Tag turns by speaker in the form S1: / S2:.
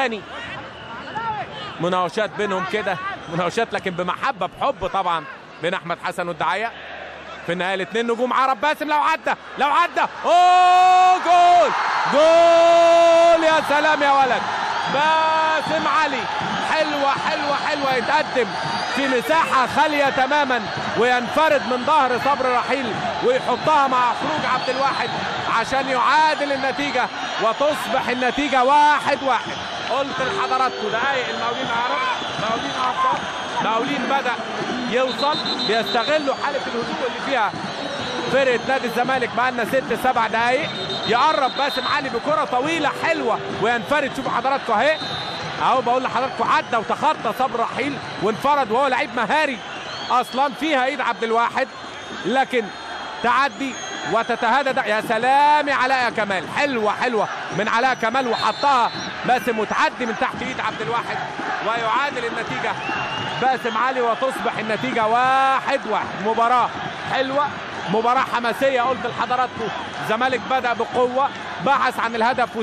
S1: ثاني مناوشات بينهم كده، مناوشات لكن بمحبه بحب طبعا بين احمد حسن والدعايه. في النهايه الاثنين نجوم عرب. باسم لو عدى اوه جول جول، يا سلام يا ولد. باسم علي حلوه يتقدم في مساحه خاليه تماما وينفرد من ظهر صبري رحيل ويحطها مع خروج عبد الواحد عشان يعادل النتيجه وتصبح النتيجه 1-1. قلت لحضراتكم دقايق المقاولين العرب، المقاولين بدأ يوصل، بيستغلوا حالة الهدوء اللي فيها فرقة نادي الزمالك. بقالنا 6-7 دقايق. يقرب باسم علي بكرة طويلة حلوة وينفرد. شوفوا حضراتكم اهو بقول لحضراتكم عدى وتخطى صبري رحيل وانفرد، وهو لعيب مهاري اصلا. فيها ايد عبد الواحد لكن تعدي وتتهادى. يا سلام يا علاء يا كمال، حلوه من علاء كمال وحطها باسم وتعدي من تحت ايد عبد الواحد ويعادل النتيجه باسم علي وتصبح النتيجه 1-1. مباراه حلوه، مباراه حماسيه. قلت لحضراتكم الزمالك بدأ بقوه، بحث عن الهدف